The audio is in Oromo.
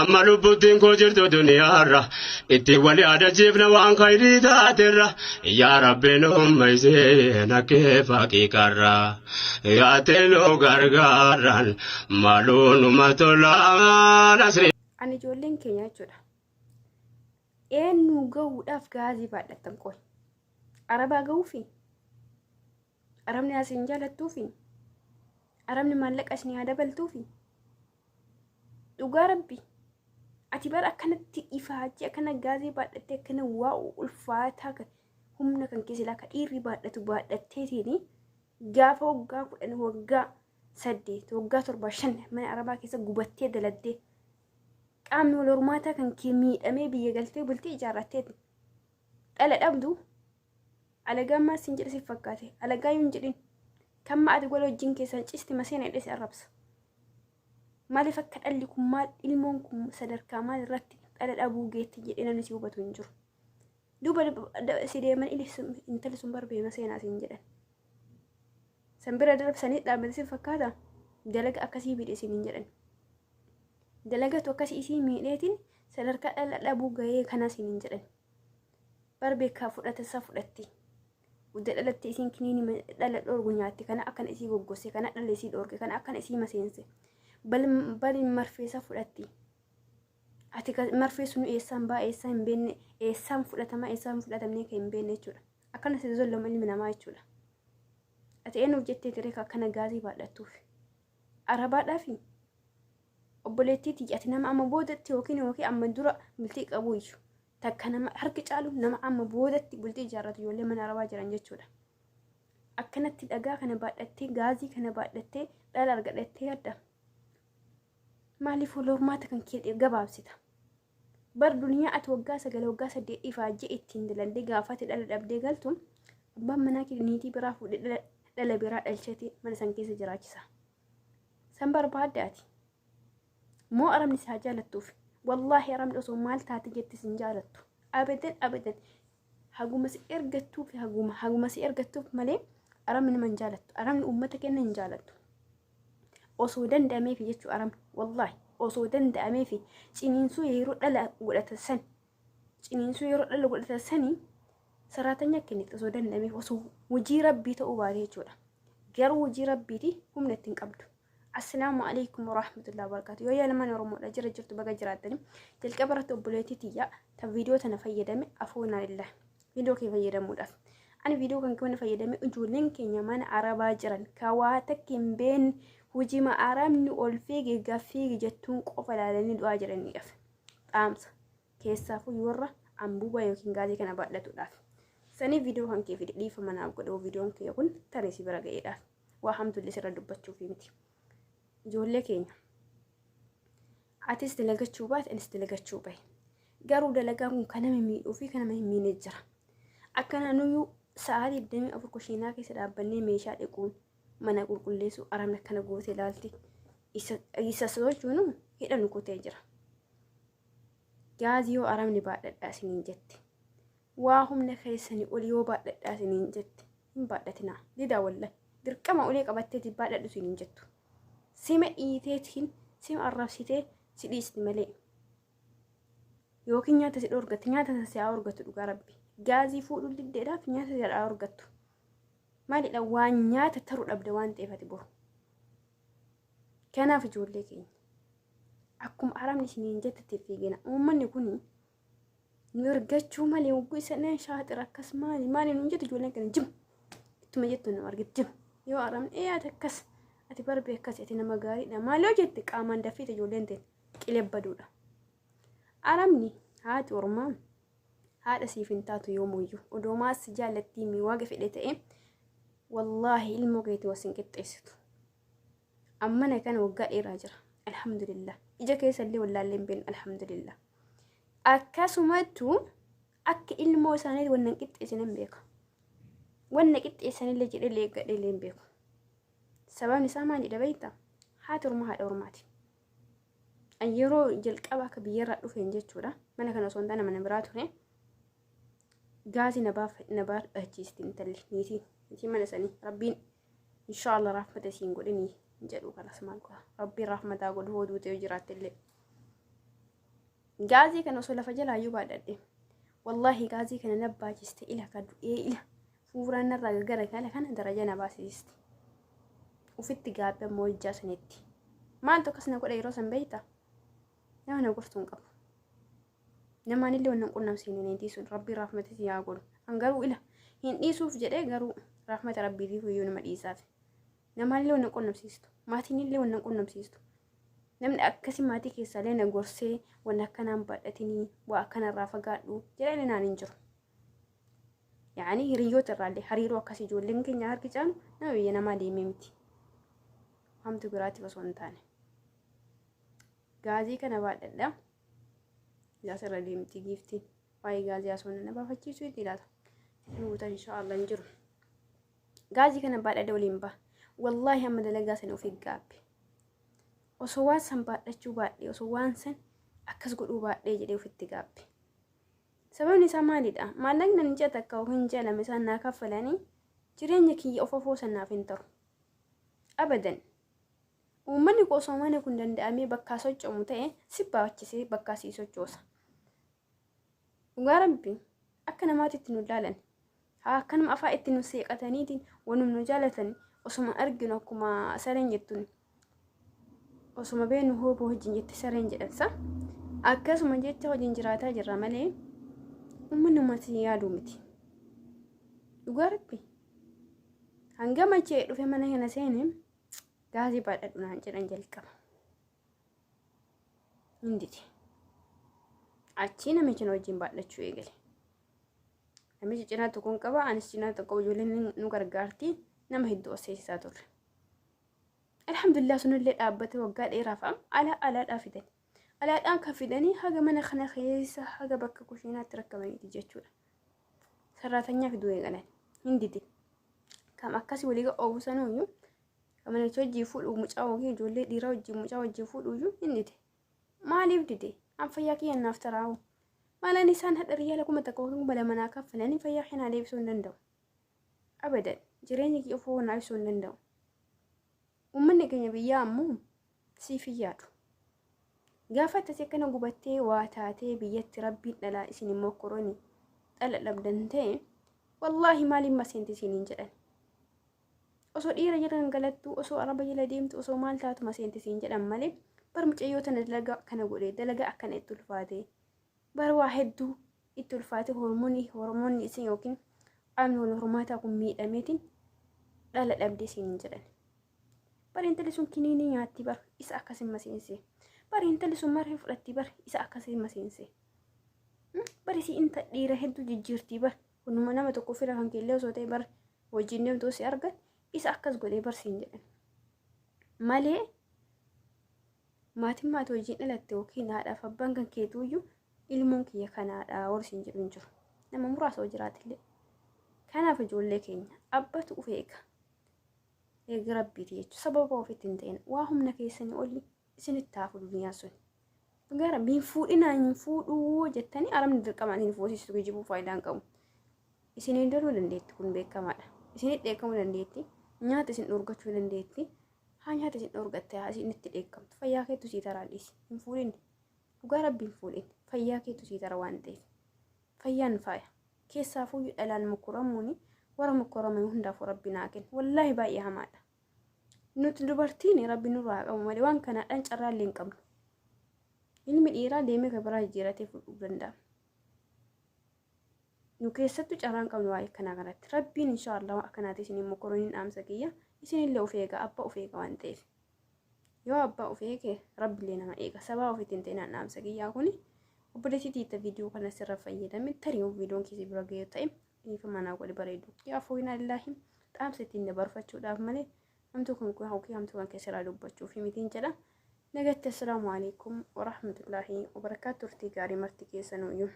amma lubbuutiin koo jirtu duniyaarra itti wali adachiifna waan khayrii taaterra yaa rabbiin ummaysee nakkee faqiiqarra yaateenoo gargaarran maluunuma tolaan asri. Ani ijoolleen keenya jechuudha. Eenyu gahuudhaaf gaazii baadhatan qoy. Arabaa gahuufi? Arabni asiin jaalattuufi? Arabni maallaqa isin haa dabaltuufi? Dhugaa rabbi. Ati bara akkanatti ifaajii akkana gaazii baadhattee akkana waa ulfaataa humna kan keessaa akka dhiirri baadhatu baadhatteetiin gaafa waggaa 10 waggaa 8 waggaa 7 5 mana arabaa keessa gubattee daladdee qaamni wal hormaataa kan kee miidhamee biyya galtee bultii ijaarratteeti dhala dhabdu alagaa ammaa siin jedhe si fakkaate alagaa yuun jedhin kamma ati wal wajjin keessan cisti maseen hidhee arrabsa. Maaliif akka dhalli kun maal ilmoon kun sadarkaa maal irratti dhala dhabuu geetti jedhee namni si hubatu hin jiru. Duuba si deeman intalli sun barbeema seenaa siin jedhan. San bira darbsanii dhaabbate si fakkaata dalaga akkasii bidhe siin hin jedhan. Dalagatu akkasii isii miidheetiin sadarkaa dhala dhabuu gahee kana siin hin jedhan. Barbeekaa fudhatasa fudhatti. Udda dhalatti isiin kiniini dhala dhoorgu nyaatti kana akkana isii goggose kana dhala isii dhoorge kana akkana isii maseense. Bal marfeessa fudhatti. Ati marfee sun eessaan baa eessaan hin beekne eessaan fudhatama eessaan fudhatamne kan hin beekne jechuudha. Akkana si zolloma ilmi namaa jechuudha. Ati eenyuuf jettee tiree akkana gaazii baadhattuuf. Arabaadhaafi obboleettiiti ati nama amma boodatti yookiin amma dura bultii qabu iyyuu takka nama harki caalu nama amma boodatti bultii ijaarratu ijoollee mana arabaa jiran jechuudha. Akkanatti dhagaa kana baadhattee gaazii kana baadhattee dhala argadhattee yaadda. Maaliif wal hormaata kan kee gabaabsita? Bar duniyaa ati waggaa 9 waggaa 8 ifaajee ittiin dalandee gaafate dhala dhabdee galtu abbaan manaa kee niitii biraa fuudhee dhala biraa dhalcheeti mana san keessa jiraachisa. San barbaadde ati moo arabni isaa jaalattuuf? Wallaahi arabni osoo maal taate jetti sin jaalattu. Abadan haguma si ergattuuf haguma si ergattuuf malee arabni nama hin jaalattu. Arabni uummata kenna hin jaalattu. Osoo danda'ameef jechuu arabni wallahi osoo danda'ameef ciniinsuu yeroo dhala godhatan sanii saraatanya kennite osoo danda'ameef osoo hojii rabbii ta'uu baate jechuudha. Garuu hojii rabbiiti humna ittiin qabdu. Assalaamu alaykum warahmatullahi wabarakatuh. Yoo yaa lamaan Oromoodha jira jirtu baga jiraatanii jalqaba irratti obboleettii tiyyaa ta viidiyoo tana fayyadame afoonaa lillah viidiyoo kee fayyadamuudhaaf. Ani viidiyoo kan kee fayyadame ijoolleen keenya mana arabaa jiran kawaa takkiin been hojii ma arabni ol fiige gaffiige jettuun qofa ilaalanii du'aa jiraniidhaaf. Dhaamsa keessaafuu warra ambuuba yookiin gaazii kana baadhatuudhaaf. Sanii viidiyoo kan kee dhiifa manaaf godhuu viidiyoon kee kun tareesii bira ga'eedhaaf. Waa hamtullee sirra dubbachuuf miti. Ijoollee keenya atis dalagachuu baate anis dalagachuu bahe garuu dalagaan kun kan nama miidhuu fi kan nama hin miine jira. Akkana nuyyuu sa'aatii 24 kushiinaa keessa dhaabbannee meeshaa dhiquun mana qulqulleessuu arabni akkana gootee ilaalti isa sochoonu hidhan kutee jira. Gaazii yoo arabni baadhadhaa isiniin jette waa humna keessanii ol yoo baadhadhaa isiniin jette hin baadhatinaa didaa wallahi dirqama ulee qabatteeti baadhadhu isiniin jettu. Sima dhiiteetiin sima arrabsitee si dhiisti malee yookiin nyaata si dhorgatti nyaata si haa orgattu dhugaa rabbi. Gaazii fuudhuu diddeedhaaf nyaata si haa orgattu. Maalidha waan nyaata taruu dhabde waan ta'eef ati boru. Kanaaf ijoollee keenya akkuma arabni isiniin jettetti fiigina uummanni kun nu ergachuu malee wagguu isa shaaxira akkas maali nuun jettu ijoolleen kana jim ittuma jettu nu argite jim yoo arabni akkas ati barbee akkas ati nama gaariidha maaloo jette qaamaan daffiite ijoolleen ta'e qilebbaduudha. Arabni haati ormaa haadha siif hin taatu yoomuyyuu odoomaas jaallattii miwaaga fedhe ta'e wallahi ilmoo keetii wasin qixxeessitu. Ammana kana waggaa dheeraa jira alhamdulillah ija keessallee wallaallee hin beekne alhamdulillah. Akkasumattuu akka ilmoo isaanii wannan qixxeessan hin beeku. Wanna qixxeessanillee jedhee leeggadhee hin beeku. Sababni isaa maalidha beektaa? Haati ormaa haadha ormaati. An yeroo jalqaba akka biyyarraa dhufeen jechuudha. Mana kana osoo hin taane mana biraa ture. Gaazii nabaaf dhachiisti intalli niitii mana sanii rabbiin inshallah rahmata isiin godhanii jedhu kanas maal godha rabbiin rahmataa godhu hoduu ta'ee jiraattillee gaazii kana osoo lafa jalaayyuu baadhadhe wallahi gaazii kana nabbaachiste ila ka du'ee ila fuuraan narraa gara kana daraja na baasiste ufitti gaabbe ammoo ijaa sanitti maaltu akkas na godha yeroo san beeyta nama na gortuun qabu namaanillee wannan qunnamsiin hin dhiisun rabbii raafmatisi yaa godhu an garuu ila hin dhiisuuf jedhee garuu raafmata rabbiitiif iyyuu nama dhiisaaf namaanillee wannan qunnamsiistu maatiinillee wannan qunnamsiistu namni akkasi maatii keessaalee na gorsee waan akkanaan baadhatinii waa akkanarraa fagaadhu jedhanii naan hin jiru yaani hiriyoota irraallee hariiroo akkas ijoolleen keenya harki caanu nama biyya namaa deemee miti hamtu biraatiif osoo hin taane gaazii kana baadhadha jaasirra deemti giiftiin waa'ee gaazii osoo na baafachiisu itti ilaata nuuta inshaallah hin jiru gaazii kana baadhadha waliin baa wallahi hamma dalagaa sana ofii gaabbe osoo waan san baadhachuu baadhee osoo waan san akkas godhuu baadhee jedhee ofitti gaabbe sababni isaa maalidha maallaqni nan jeta akka hin jaalame isaan naa kaffalanii jireenya kiyya ofofoo sanaaf hin ta'u abadan uummanni qosoo mana kun danda'amee bakka socho'u ta'e si baachisee bakka si sochoosa dhugaa rabbi akka namaatitti nu ilaalan haa akkanuma afaa itti nu seeqataniitiin wanum nu jaalatan osuma arginu akkuma sareen jettuun osuma beenu hooboo wajjin jette sareen jedhansa akkasuma jecha wajjin jiraataa jirra malee ummanni ummati yaaduu miti dhugaa rabbi hanga machee dhufe mana kana seene gaazii baadhadhu naan jedhan jalqaba hinditi achii namicha wajjin baadhachuu eegale namichi cinaa tokkoon qaba anis cinaa tokko ijoolleen nu gargaarti nama hedduu osseessisaa turre alhamdulillah sunillee dhaabbate waggaa dheeraaf alaadhaa fidan alaadhaan kan fidanii haga mana kana keessa haga bakka kushiinaatti rakkabaniiti jechuudha sarraatanyaa fiduu eegalan hinditi kam akkasii waliiga oobusanuyyuu kamanichi hojii fuudhu mucaa wagii ijoollee dhiiraa hojii fuudhuyyuu hindite maaliif dide an fayyaa kiyya naaf taraawu maalaan isaan hadha riyaala kuma takka wakii bala manaa kaffalanii fayyaa keenaa deebisuu hin danda'u abadan jireenya kiyya ofoo naaf ibsuu hin danda'u ummanni keenya biyyaa ammoo siif yaadu gaafa tase kana gubattee waa taatee biyyatti rabbiin dhalaa isin immoo koroni dhala dhabdan ta'e wallahi maaliin maseenti isiniin jedhan osoo dhiira jiran galattuu osoo araba jala deemtu osoo maal taatu maseenti isiin jedhan malee bar mucayyoo tana dalagaa kana godhee dalagaa akkana itti ulfaatee bar waa hedduu itti ulfaatee hormoonni isin yookiin qaamni wal hormaataa kun miidhameetiin dhala dhabdee isiniin jedhan bari intalli sun kiniinii nyaatti bar isa akkasin maseense bari intalli sun maree fudhatti bar isa akkasin maseense bari si inta dhiira hedduu jijjiirtii bar kunuma nama tokko fira kan keellee osoo ta'e bar wajjin deemtuu si argan isa akkas godhee barsiin jedhan malee maatiin maatii wajjin dhalatte yookiin haadhaaf abbaan kan keetuuyyuu ilmoon kiyya kanaadha warsiin jedhu hin jiru nama muraasa hoo jiraatillee kanaaf ijoollee keenya abbatu uf eega rabbiiti jechuudha sababa ofitti hin ta'in waa humna keessanii olli isinitti haafu duniyaa sun gara biin fuudhinaa hin fuudhuu jettanii aramni dirqamaan hin fuusistu geejjibuu faayidaan qabu isiniin daluu dandeetti kun beekamaadha isinit dheekkamuu dandeetti nyaata isin dhorgachuu dandeetti haa nyaata isin dhorgatte haa isinitti dheekkamtu fayyaa keetu sii taraa dhiisi hin fuudhin dhugaa rabbiin fuudhin fayyaa keetu sii tara waan ta'eef fayyaan faaya keessaafuyyuu dhalaan mukkuramuuni warra mukkuramanii hundaaf rabbi naa kenna wallaahi baay'ee hamaadha nuti dubartiin rabbi nurraa qabu malee waan kanaadhaan carraallee hin qabnu ilmi dhiiraa deemee kan biraa jijjiiratee fuudhuu danda'a nu keessattuu carraan qabnu waa'ee kanaa kanatti rabbiin inshaallah akkanaati isiniin mukkuraniin dhaamsa kiyya isinillee of eega abbaa of eega waan ta'eef yoo abbaa of eege rabbillee nama eega sabaa ofiitiin ta'inaan dhaamsa kiyyaa kuni obboleessitiitta viidiyoo kana sirra fayyadame tarii viidiyoon keessi bira ga'ee ta'e ifa manaa godhe bareedu yaa fooyina illaahi dhaamsa ittiin dabarfachuudhaaf malee namtu kun hawkii hamtu kan keessaa dubbachuuf mitiin jedha nagatti assalaamu alaikum wa rahmatullahi wa barakaatuh turtii gaarii marti keessanuyyuu